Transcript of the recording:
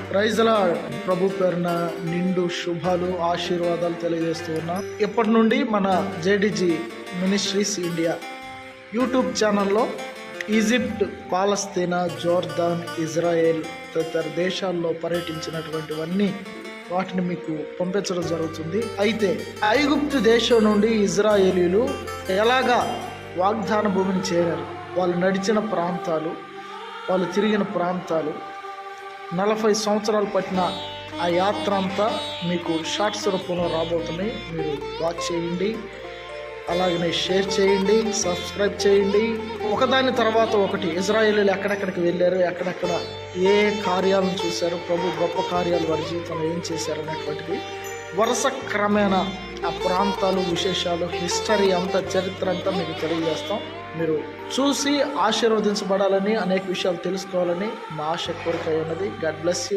Praise lord. ప్రభు పేరున నిండు శుభాలు ఆశీర్వాదాలు తెలియజేస్తూ ఉన్నాం. ఇప్పటి నుండి మన జేడిజి మినిస్ట్రీస్ ఇండియా యూట్యూబ్ ఛానల్లో ఈజిప్ట్, పాలస్తీనా, జోర్దాన్, ఇజ్రాయెల్ తదితర దేశాల్లో పర్యటించినటువంటివన్నీ వాటిని మీకు పంపించడం జరుగుతుంది. అయితే ఐగుప్తు దేశం నుండి ఇజ్రాయేలీలు ఎలాగా వాగ్దాన భూమిని చేరారు, వాళ్ళు నడిచిన ప్రాంతాలు, వాళ్ళు తిరిగిన ప్రాంతాలు, 40 సంవత్సరాలు పట్టిన ఆ యాత్ర అంతా మీకు షార్ట్స్ రూపంలో రాబోతున్నాయి. మీరు వాచ్ చేయండి, అలాగనే షేర్ చేయండి, సబ్స్క్రైబ్ చేయండి. ఒకదాని తర్వాత ఒకటి ఇజ్రాయేలీలు ఎక్కడెక్కడికి వెళ్ళారు, ఎక్కడెక్కడ ఏ కార్యాలను చూశారు, ప్రభు గొప్ప కార్యాలు వారి జీవితంలో ఏం చేశారు అనేటువంటిది వరుస క్రమేణా ఆ ప్రాంతాలు, విశేషాలు, హిస్టరీ అంతా, చరిత్ర అంతా మీకు తెలియజేస్తాం. మీరు చూసి ఆశీర్వదించబడాలని, అనేక విషయాలు తెలుసుకోవాలని మా ఆశ, కోరిక ఉన్నది. God bless you.